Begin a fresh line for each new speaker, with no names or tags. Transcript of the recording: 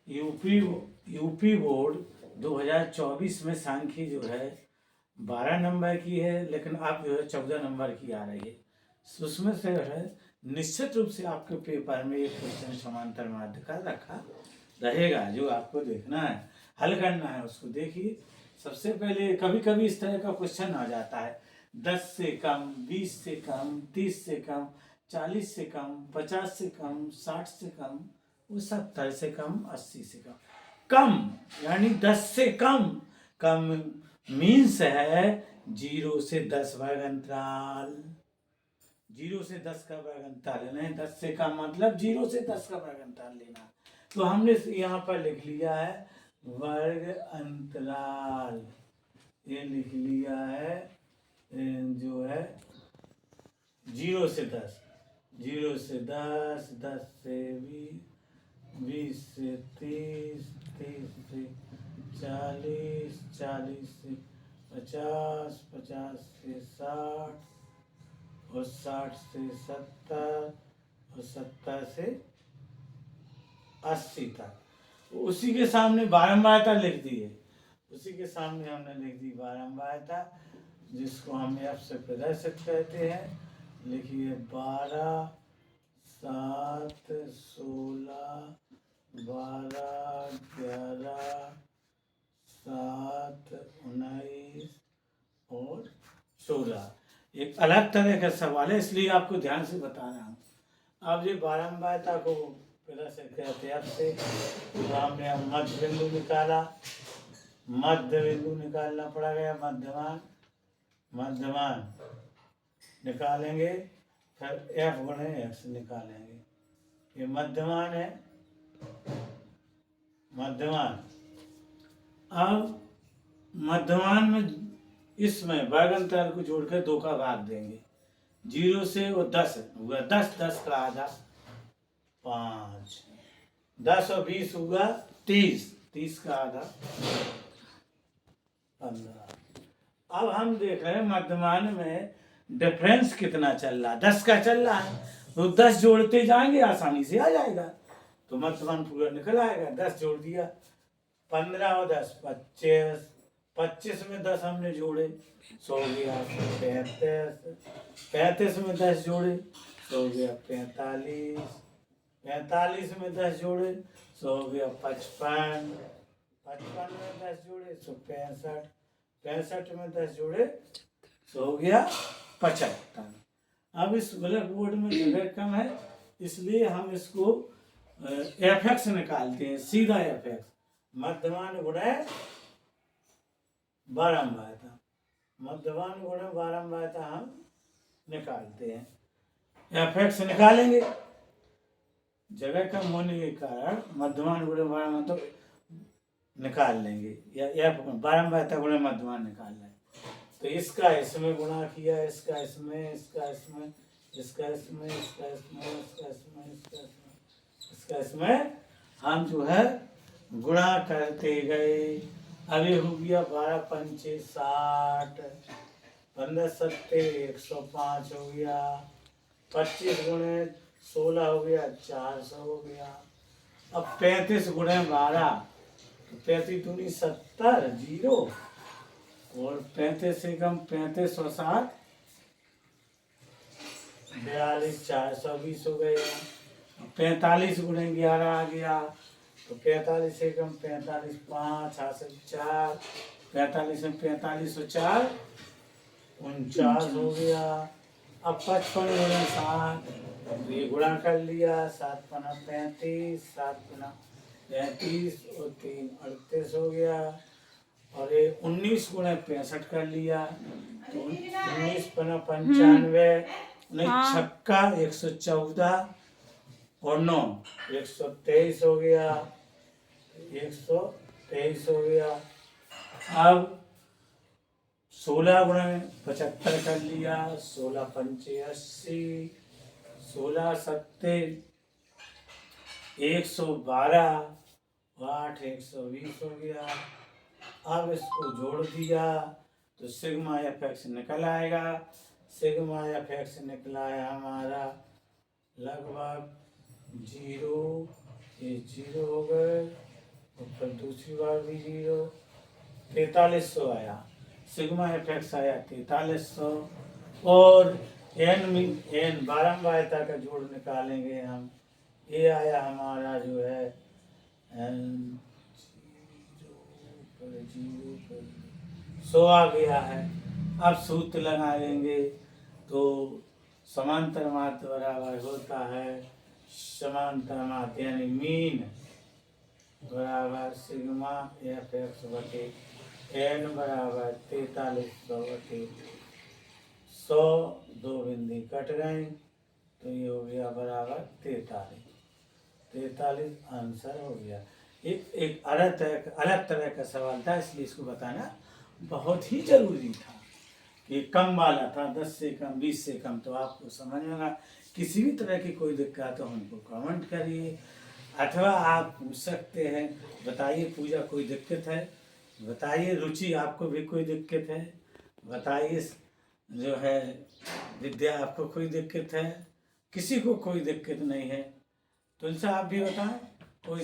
UP UP board 2024 में सांख्यिकी जो है 12 नंबर की है, लेकिन आप जो है 14 नंबर की आ रही है। उसमें से है निश्चित रूप से आपके पेपर में एक क्वेश्चन समांतर माध्य का रखा रहेगा, जो आपको देखना है, हल करना है। उसको देखिए। सबसे पहले कभी कभी इस तरह का क्वेश्चन आ जाता है, 10 से कम, 20 से कम, 30 से कम, 40 से कम, 50 से कम, 60 से कम, 70 से कम, 80 से कम। कम यानी 10 से कम। कम मीन्स है 0 से 10 वर्ग अंतराल। 0 से 10 का वर्ग अंतराल लेना है। 10 से कम मतलब 0 से 10 का वर्ग अंतराल लेना है। तो हमने यहाँ पर लिख लिया है वर्ग अंतराल। ये लिख लिया है जो है 0 से 10, 0 से 10, 10 से 20, 20 से 30, 30 से 40, 40 से 50, 50 से 60 और 60 से 70 और 70 से 80 तक। उसी के सामने बारंबारता लिख दी है। उसी के सामने हमने लिख दी बारंबारता, जिसको हम एफ से प्रदर्शित कहते हैं। लिखिए 12, 7, 16, 12, 11, 7, 19 और 16। एक अलग तरह का सवाल है, इसलिए आपको ध्यान से बता रहा हूँ। अब ये बारंबारता को प्रदर्शित कहते हैं। अब से तो हमने मध्य बिंदु निकाला, मध्य बिंदु निकालना पड़ा गया, मध्यमान। मध्यमान निकालेंगे, फिर एफ गुणे एक्स निकालेंगे। ये मध्यमान है, मध्यमान। अब मध्यमान में इसमें वर्ग अंतराल को जोड़कर 2 का भाग देंगे। 0 से वो 10 हुआ, 10, 10 का आधा 5, 10 और 20 हुआ 30, 30 का आधा 15। अब हम देख रहे हैं मध्यमान में डिफरेंस कितना चल रहा है, 10 का चल रहा है। तो 10 जोड़ते जाएंगे, आसानी से आ जाएगा। तो मध्यमान पूरा निकल आएगा। 10 जोड़ दिया, 15 और 10 25, 25 में 10 हमने जोड़े, 100 गया 35, 35 में 10 जोड़े, 100 गया 45, 45 में 10 जोड़े, 100 गया 55, 55 में 10 जोड़े 165, 65 में 10 जोड़े 100 हो गया 75। अब इस ब्लैक बोर्ड में जगह कम है, इसलिए हम इसको एफ एक्स निकालते हैं, सीधा एफ एक्स, मध्यमान गुणे बारंबारता। मध्यमान गुणे बारंबारता हम निकालते हैं। एफ एक्स निकालेंगे, जगह कम होने के कारण मध्यमान गुणे बारंबारता निकाल लेंगे, या एफ बारंबारता गुणे मध्यमान निकाल लेंगे। तो इसका इसमें गुणा किया, इसका इसमें, इसका इसमें, इसका इसमें, इसका इसमें, इसका इसमें, इसका इसमें, इसका इसमें, हम जो है गुणा करते गए। अभी हो गया 12 पंचे 60, 15 सत्ते 105 हो गया, 25 गुणे 16 हो गया 400 हो गया। अब 35 गुणे 12, 35 दूनी 70, 0 और 35 से कम 35 और 7 42, 420 हो गया। 45 गुणे 11 आ गया, तो 45 से कम 45, 5 हासिल 4, 45 में 45 और 4 49 हो गया। अब 55 गुणे 7, ये गुणा कर लिया, 7 पना 35, 7 गुना 35 और 3 38 हो गया। और ये 19 गुणे 65 कर लिया, तो 19 पना 95, नहीं छक्का 114 और 9 123 हो गया, 123 हो गया। अब 16 गुणे 75 कर लिया, 16 पंचे 80, 16 सत्ते 112, 8 120 हो गया। अब इसको जोड़ दिया तो सिग्मा एफ एक्स निकल आएगा। सिग्मा एफ एक्स निकला है हमारा लगभग 0, ये 0 हो गए, तो फिर दूसरी बार भी 0, 4300 आया। सिग्मा एफ एक्स आया 4300। और एन बारंबारता का जोड़ निकालेंगे हम। ये आया हमारा जो है एन 100 आ गया है। अब सूत्र लगाएंगे तो समांतर माध्य बराबर होता है समांतर माध्य यानी मीन बराबर सिग्मा एफ एक्स बटे एन बराबर 4300 बटे 100। 2 बिंदी कट गए तो ये हो गया बराबर 43 आंसर हो गया। एक अलग तरह का सवाल था, इसलिए इसको बताना बहुत ही जरूरी था कि कम वाला था 10 से कम 20 से कम, तो आपको समझ में आएगा। किसी भी तरह की कोई दिक्कत तो हमको कमेंट करिए, अथवा आप पूछ सकते हैं, बताइए पूजा कोई दिक्कत है, बताइए रुचि आपको भी कोई दिक्कत है, बताइए जो है विद्या आपको कोई दिक्कत है, किसी को कोई दिक्कत नहीं है तो इनसे आप भी बताएं कोई